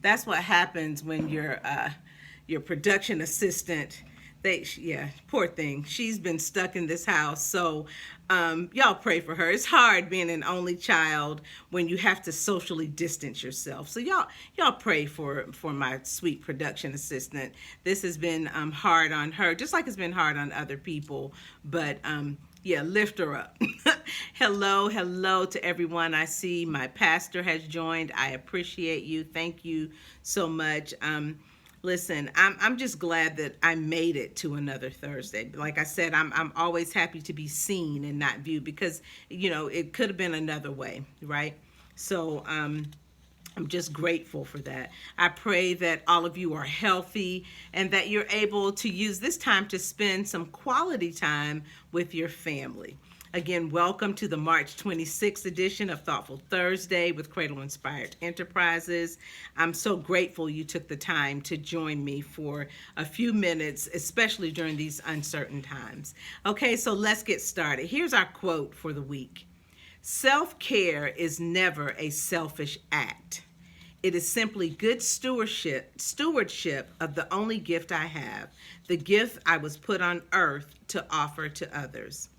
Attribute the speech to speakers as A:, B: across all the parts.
A: That's what happens when your production assistant, yeah, poor thing. She's been stuck in this house. So y'all pray for her. It's hard being an only child when you have to socially distance yourself. So y'all pray for my sweet production assistant. This has been hard on her, just like it's been hard on other people. But yeah, lift her up. Hello to everyone. I see my pastor has joined. I appreciate you. Thank you so much. Listen, I'm just glad that I made it to another Thursday. Like I said, I'm always happy to be seen and not viewed because it could have been another way, right? So I'm just grateful for that. I pray that all of you are healthy and that you're able to use this time to spend some quality time with your family. Again, welcome to the March 26th edition of Thoughtful Thursday with Cradle Inspired Enterprises. I'm so grateful you took the time to join me for a few minutes, especially during these uncertain times. Okay, so let's get started. Here's our quote for the week. Self-care is never a selfish act. It is simply good stewardship of the only gift I have, the gift I was put on earth to offer to others.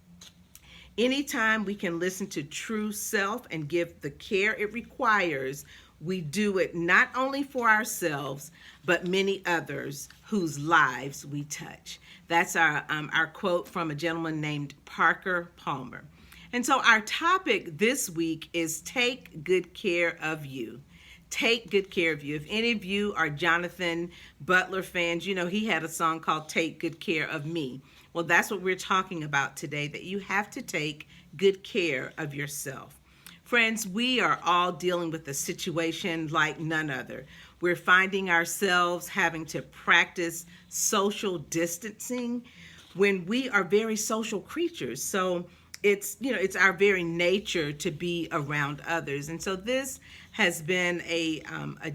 A: Anytime we can listen to true self and give the care it requires, we do it not only for ourselves, but many others whose lives we touch. That's our quote from a gentleman named Parker Palmer. And so our topic this week is take good care of you. Take good care of you. If any of you are Jonathan Butler fans, he had a song called Take Good Care of Me. Well, that's what we're talking about today, that you have to take good care of yourself. Friends, we are all dealing with a situation like none other. We're finding ourselves having to practice social distancing when we are very social creatures. So it's our very nature to be around others. And so this has been a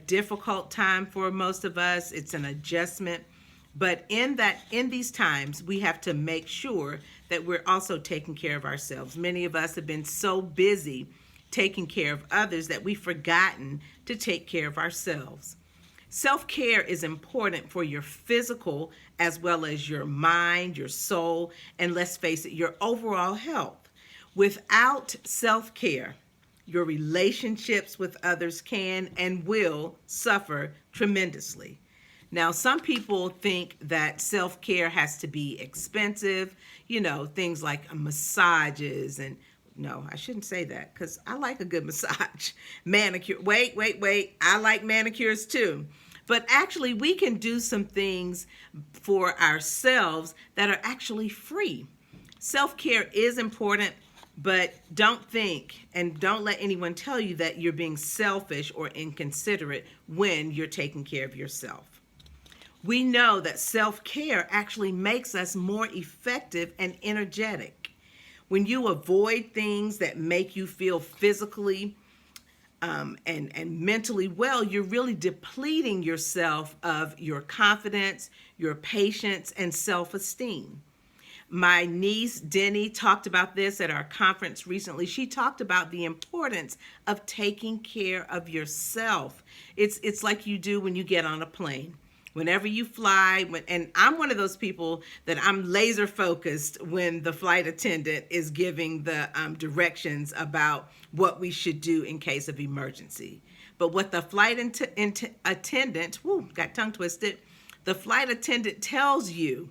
A: difficult time for most of us. It's an adjustment. But in these times, we have to make sure that we're also taking care of ourselves. Many of us have been so busy taking care of others that we've forgotten to take care of ourselves. Self-care is important for your physical as well as your mind, your soul, and let's face it, your overall health. Without self-care, your relationships with others can and will suffer tremendously. Now, some people think that self-care has to be expensive, things like massages and no, I shouldn't say that because I like a good massage. Manicure. Wait. I like manicures too. But actually, we can do some things for ourselves that are actually free. Self-care is important, but don't think and don't let anyone tell you that you're being selfish or inconsiderate when you're taking care of yourself. We know that self-care actually makes us more effective and energetic. When you avoid things that make you feel physically and mentally well, you're really depleting yourself of your confidence, your patience, and self-esteem. My niece, Denny, talked about this at our conference recently. She talked about the importance of taking care of yourself. It's like you do when you get on a plane. Whenever you fly, and I'm one of those people that I'm laser focused when the flight attendant is giving the directions about what we should do in case of emergency. But what the flight attendant, got tongue twisted, the flight attendant tells you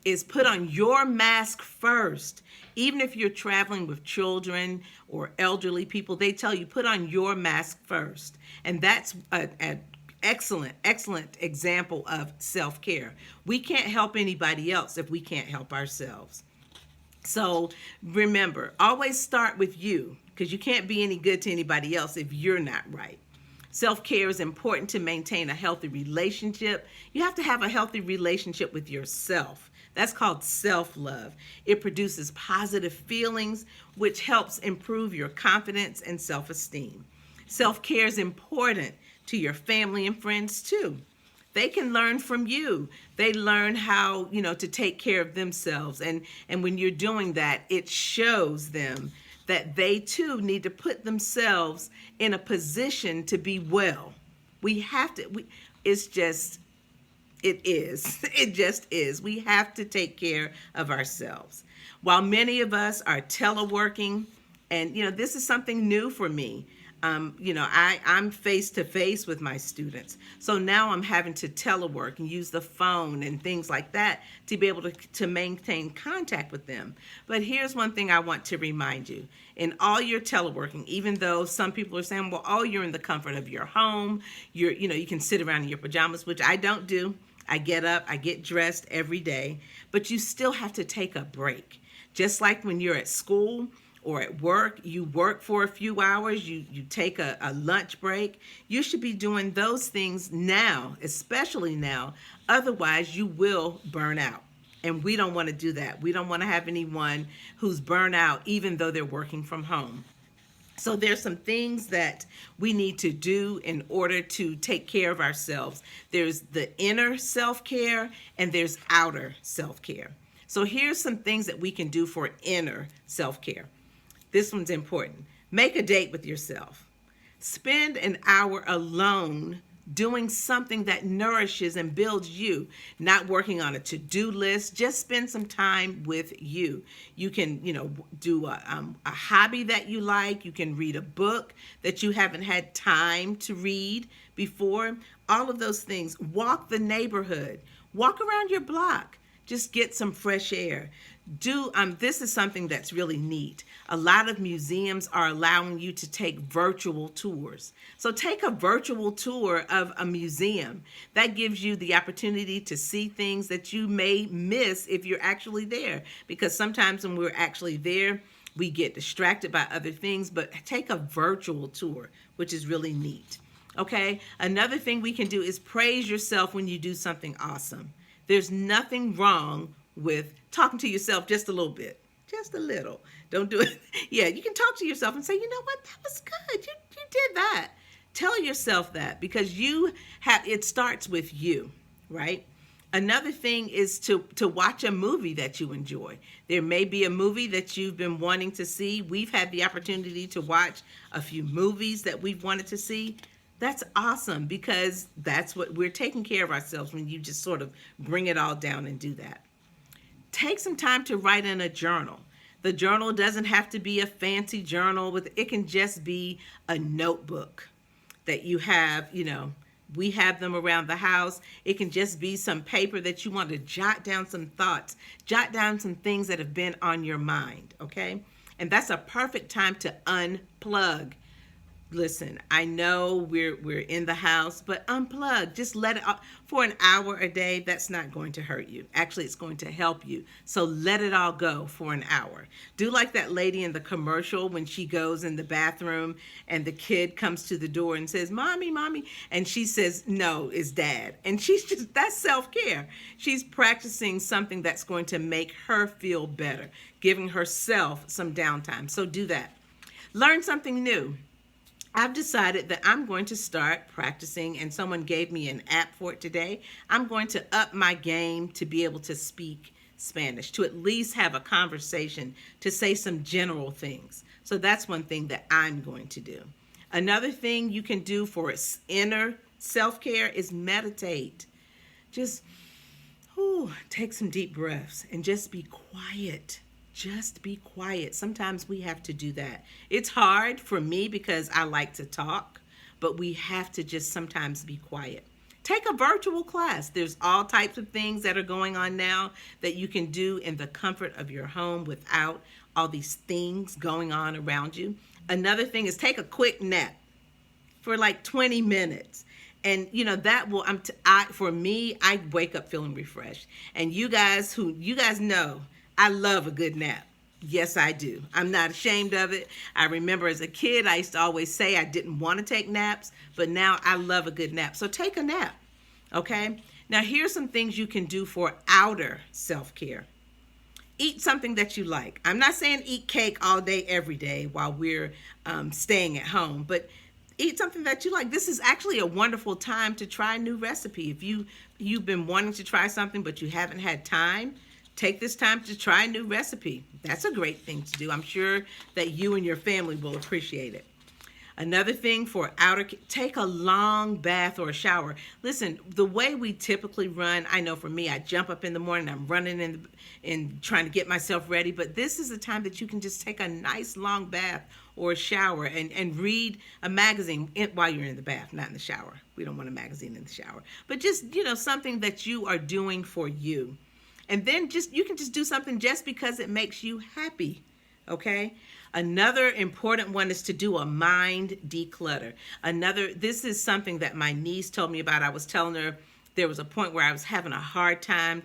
A: is put on your mask first. Even if you're traveling with children or elderly people, they tell you put on your mask first. And that's an excellent example of self-care. We can't help anybody else if we can't help ourselves. So remember, always start with you because you can't be any good to anybody else if you're not right. Self-care is important to maintain a healthy relationship. You have to have a healthy relationship with yourself. That's called self-love. It produces positive feelings, which helps improve your confidence and self-esteem. Self-care is important to your family and friends too. They can learn from you. They learn how, to take care of themselves. And when you're doing that, it shows them that they too need to put themselves in a position to be well. We have to, it's just, it is. It just is. We have to take care of ourselves. While many of us are teleworking, and this is something new for me. I'm face to face with my students. So now I'm having to telework and use the phone and things like that to be able to maintain contact with them. But here's one thing I want to remind you. In all your teleworking, even though some people are saying, well, oh, you're in the comfort of your home, you can sit around in your pajamas, which I don't do. I get up, I get dressed every day, but you still have to take a break. Just like when you're at school or at work, you work for a few hours, you take a lunch break. You should be doing those things now, especially now. Otherwise, you will burn out. And we don't want to do that. We don't want to have anyone who's burnt out, even though they're working from home. So there's some things that we need to do in order to take care of ourselves. There's the inner self-care and there's outer self-care. So here's some things that we can do for inner self-care. This one's important. Make a date with yourself. Spend an hour alone doing something that nourishes and builds you, not working on a to-do list. Just spend some time with you. You can, do a hobby that you like. You can read a book that you haven't had time to read before. All of those things. Walk the neighborhood. Walk around your block. Just get some fresh air. This is something that's really neat. A lot of museums are allowing you to take virtual tours. So take a virtual tour of a museum. That gives you the opportunity to see things that you may miss if you're actually there. Because sometimes when we're actually there, we get distracted by other things. But take a virtual tour, which is really neat. Okay? Another thing we can do is praise yourself when you do something awesome. There's nothing wrong with talking to yourself just a little bit. Just a little. Don't do it. Yeah, you can talk to yourself and say, you know what, that was good. You did that. Tell yourself that because it starts with you, right? Another thing is to watch a movie that you enjoy. There may be a movie that you've been wanting to see. We've had the opportunity to watch a few movies that we've wanted to see. That's awesome because that's what we're taking care of ourselves when you just sort of bring it all down and do that. Take some time to write in a journal. The journal doesn't have to be a fancy journal. It can just be a notebook that you have, we have them around the house. It can just be some paper that you want to jot down some thoughts, jot down some things that have been on your mind, okay? And that's a perfect time to unplug. Listen, I know we're in the house, but unplug. Just let it for an hour a day. That's not going to hurt you. Actually, it's going to help you. So let it all go for an hour. Do like that lady in the commercial when she goes in the bathroom and the kid comes to the door and says, "Mommy, mommy," and she says, "No, it's dad." And that's self-care. She's practicing something that's going to make her feel better, giving herself some downtime. So do that. Learn something new. I've decided that I'm going to start practicing, and someone gave me an app for it today. I'm going to up my game to be able to speak Spanish, to at least have a conversation, to say some general things. So that's one thing that I'm going to do. Another thing you can do for inner self-care is meditate. Just take some deep breaths and just be quiet. Just be quiet. Sometimes we have to do that. It's hard for me because I like to talk, but we have to just sometimes be quiet. Take a virtual class. There's all types of things that are going on now that you can do in the comfort of your home without all these things going on around you. Another thing is take a quick nap for like 20 minutes. And that will, for me, I wake up feeling refreshed. And you guys know, I love a good nap. Yes, I do. I'm not ashamed of it. I remember as a kid, I used to always say I didn't want to take naps, but now I love a good nap. So take a nap, okay? Now, here's some things you can do for outer self-care. Eat something that you like. I'm not saying eat cake all day, every day while we're staying at home, but eat something that you like. This is actually a wonderful time to try a new recipe. If you've been wanting to try something, but you haven't had time, take this time to try a new recipe. That's a great thing to do. I'm sure that you and your family will appreciate it. Another thing for take a long bath or a shower. Listen, the way we typically run, I know for me, I jump up in the morning, I'm running in trying to get myself ready, but this is a time that you can just take a nice long bath or a shower and read a magazine while you're in the bath, not in the shower. We don't want a magazine in the shower, but just, something that you are doing for you. And then you can just do something just because it makes you happy. Okay. Another important one is to do a mind declutter. This is something that my niece told me about. I was telling her there was a point where I was having a hard time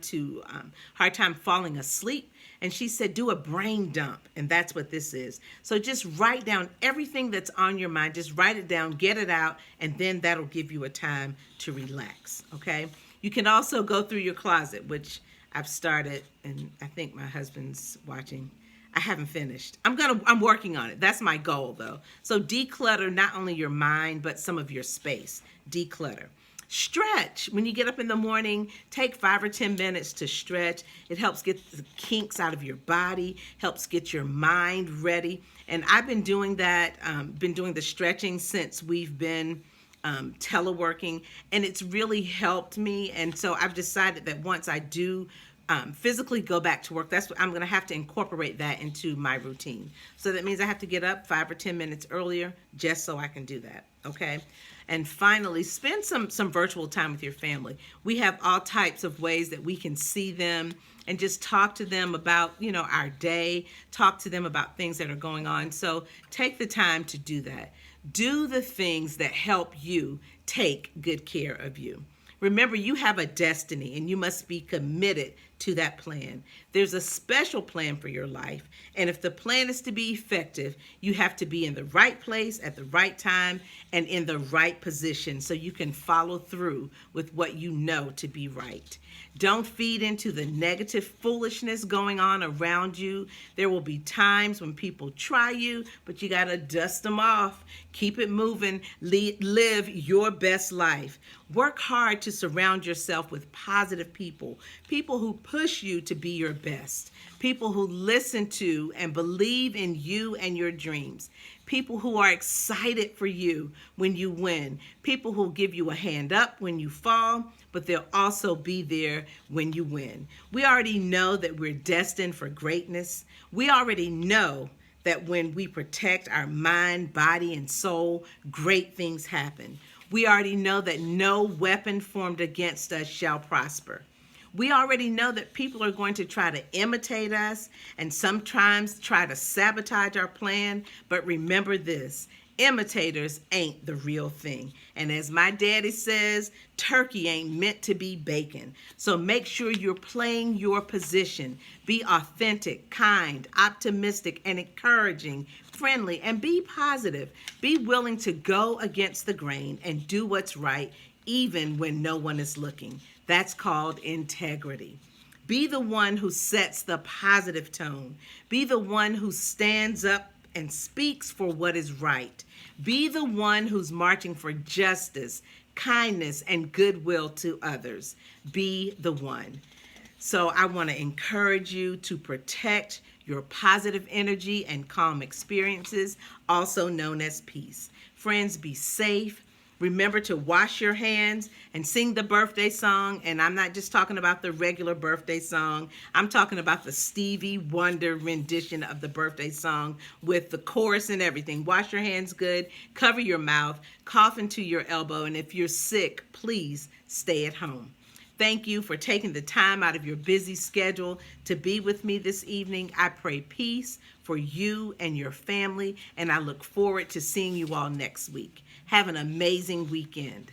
A: falling asleep. And she said, do a brain dump. And that's what this is. So just write down everything that's on your mind. Just write it down, get it out, and then that'll give you a time to relax. Okay. You can also go through your closet, which I've started, and I think my husband's watching. I haven't finished. I'm working on it. That's my goal, though. So declutter not only your mind, but some of your space. Declutter. Stretch. When you get up in the morning, take 5 or 10 minutes to stretch. It helps get the kinks out of your body, helps get your mind ready. And I've been doing that, been doing the stretching since we've been teleworking, and it's really helped me. And so I've decided that once I do physically go back to work, that's what I'm going to have to incorporate that into my routine. So that means I have to get up 5 or 10 minutes earlier just so I can do that. Okay. And finally, spend some virtual time with your family. We have all types of ways that we can see them and just talk to them about, our day, talk to them about things that are going on. So take the time to do that. Do the things that help you take good care of you. Remember, you have a destiny and you must be committed to that plan. There's a special plan for your life. And if the plan is to be effective, you have to be in the right place at the right time and in the right position so you can follow through with what you know to be right. Don't feed into the negative foolishness going on around you. There will be times when people try you, but you got to dust them off. Keep it moving. Live your best life. Work hard to surround yourself with positive people who push you to be your best, people who listen to and believe in you and your dreams, people who are excited for you when you win, people who give you a hand up when you fall, but they'll also be there when you win. We already know that we're destined for greatness. We already know that when we protect our mind, body, and soul, great things happen. We already know that no weapon formed against us shall prosper. We already know that people are going to try to imitate us and sometimes try to sabotage our plan. But remember this, imitators ain't the real thing. And as my daddy says, turkey ain't meant to be bacon. So make sure you're playing your position. Be authentic, kind, optimistic, and encouraging, friendly, and be positive. Be willing to go against the grain and do what's right, even when no one is looking. That's called integrity. Be the one who sets the positive tone. Be the one who stands up and speaks for what is right. Be the one who's marching for justice, kindness, and goodwill to others. Be the one. So I want to encourage you to protect your positive energy and calm experiences, also known as peace. Friends, be safe. Remember to wash your hands and sing the birthday song. And I'm not just talking about the regular birthday song. I'm talking about the Stevie Wonder rendition of the birthday song with the chorus and everything. Wash your hands good, cover your mouth, cough into your elbow. And if you're sick, please stay at home. Thank you for taking the time out of your busy schedule to be with me this evening. I pray peace for you and your family, and I look forward to seeing you all next week. Have an amazing weekend.